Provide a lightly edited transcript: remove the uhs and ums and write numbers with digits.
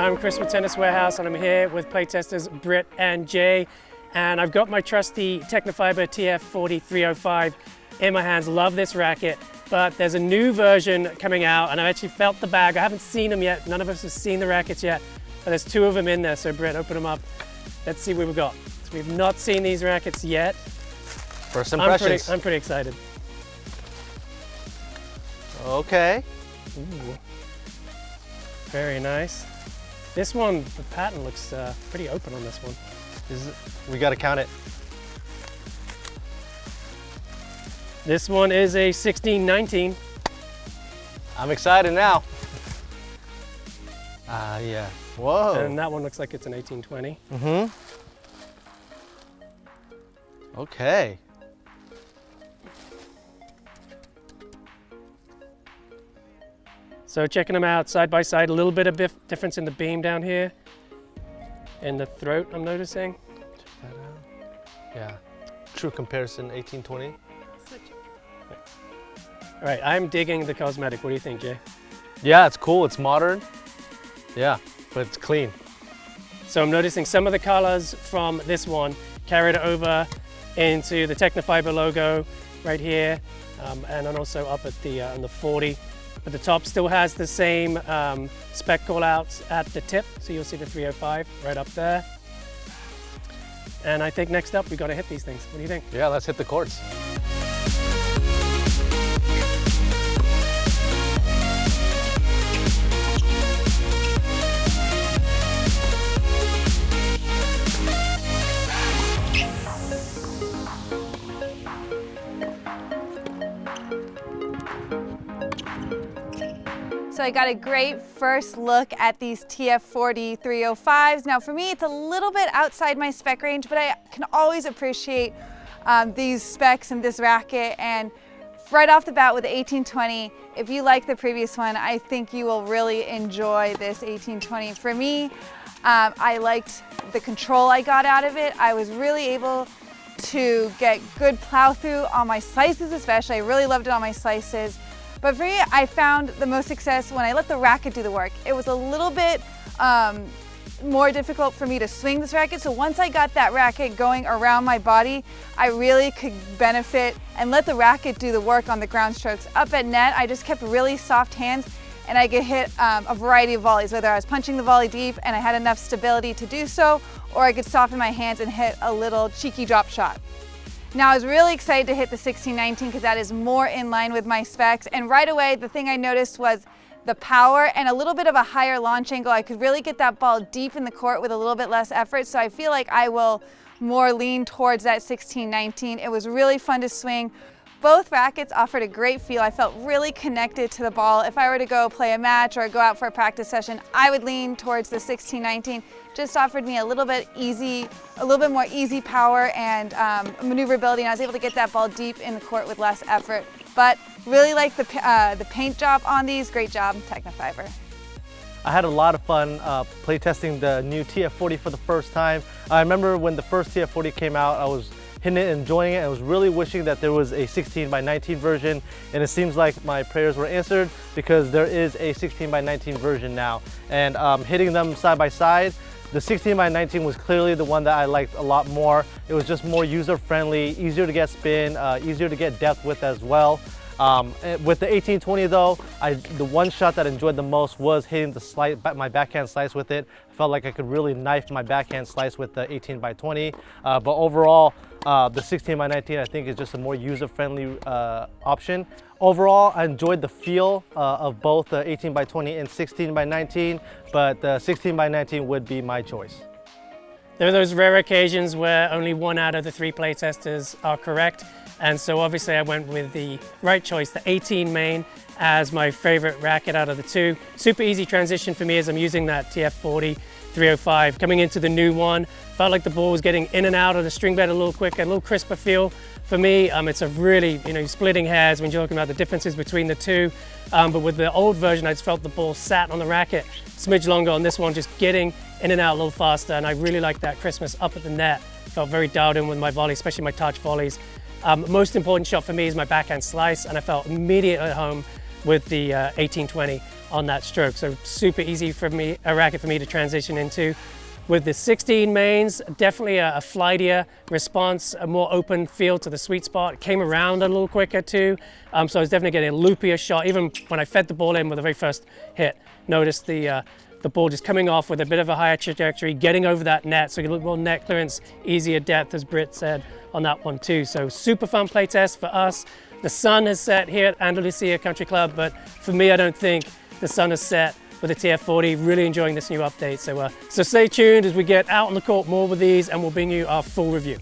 I'm Chris with Tennis Warehouse, and I'm here with playtesters Britt and Jay. And I've got my trusty Tecnifibre TF40 305 in my hands. Love this racket, but there's a new version coming out, and I've actually felt the bag. I haven't seen them yet. None of us have seen the rackets yet, but there's two of them in there. So Britt, open them up. Let's see what we've got. So we've not seen these rackets yet. First impressions. I'm pretty excited. Okay. Ooh. Very nice. This one, the pattern looks pretty open on this one. We gotta count it. This one is a 16-19. I'm excited now. Yeah. Whoa. And that one looks like it's an 18-20. Mm-hmm. Okay. So checking them out side by side, a little bit of difference in the beam down here. In the throat, I'm noticing. Check that out. Yeah. True comparison, 18-20. All right, I'm digging the cosmetic. What do you think, Jay? Yeah, it's cool. It's modern. Yeah, but it's clean. So I'm noticing some of the colors from this one carried over into the Tecnifibre logo right here, and then also up at the on the 40. But the top still has the same spec callouts at the tip, so you'll see the 305 right up there. And I think next up we got to hit these things. What do you think? Yeah, let's hit the courts. So I got a great first look at these TF40 305s. Now for me, it's a little bit outside my spec range, but I can always appreciate these specs and this racket. And right off the bat with the 1820, if you like the previous one, I think you will really enjoy this 1820. For me, I liked the control I got out of it. I was really able to get good plow through on my slices especially. I really loved it on my slices. But for me, I found the most success when I let the racket do the work. It was a little bit more difficult for me to swing this racket. So once I got that racket going around my body, I really could benefit and let the racket do the work on the ground strokes. Up at net, I just kept really soft hands and I could hit a variety of volleys, whether I was punching the volley deep and I had enough stability to do so, or I could soften my hands and hit a little cheeky drop shot. Now I was really excited to hit the 16-19 because that is more in line with my specs, and right away the thing I noticed was the power and a little bit of a higher launch angle. I could really get that ball deep in the court with a little bit less effort, so I feel like I will more lean towards that 16-19. It was really fun to swing. Both rackets offered a great feel. I felt really connected to the ball. If I were to go play a match or go out for a practice session, I would lean towards the 16-19. Just offered me a little bit more easy power and maneuverability, and I was able to get that ball deep in the court with less effort. But really like the paint job on these. Great job, Tecnifibre. I had a lot of fun playtesting the new TF40 for the first time. I remember when the first TF40 came out, I was hitting it, enjoying it. I was really wishing that there was a 16x19 version, and it seems like my prayers were answered because there is a 16x19 version now. And hitting them side by side, the 16x19 was clearly the one that I liked a lot more. It was just more user-friendly, easier to get spin, easier to get depth with as well. With the 1820 though, the one shot that I enjoyed the most was hitting my backhand slice with it. I felt like I could really knife my backhand slice with the 18x20. But overall, the 16x19 I think is just a more user-friendly option. Overall, I enjoyed the feel of both the 18x20 and 16x19, but the 16x19 would be my choice. There are those rare occasions where only one out of the three playtesters are correct. And so obviously I went with the right choice, the 18 main, as my favorite racket out of the two. Super easy transition for me as I'm using that TF40 305. Coming into the new one, felt like the ball was getting in and out of the string bed a little quicker, a little crisper feel. For me, it's a really, splitting hairs when you're talking about the differences between the two. But with the old version, I just felt the ball sat on the racket a smidge longer. On this one, just getting in and out a little faster. And I really like that crispness up at the net. Felt very dialed in with my volley, especially my touch volleys. Most important shot for me is my backhand slice, and I felt immediately at home with the 1820 on that stroke. So super easy for me, a racket for me to transition into. With the 16 mains, definitely a flightier response, a more open feel to the sweet spot. It came around a little quicker too, so I was definitely getting a loopier shot. Even when I fed the ball in with the very first hit, noticed the ball just coming off with a bit of a higher trajectory, getting over that net, so you get a little more net clearance, easier depth, as Britt said on that one too. So super fun play test for us. The sun has set here at Andalusia Country Club, but for me, I don't think the sun has set with the TF40. Really enjoying this new update. So stay tuned as we get out on the court more with these, and we'll bring you our full review.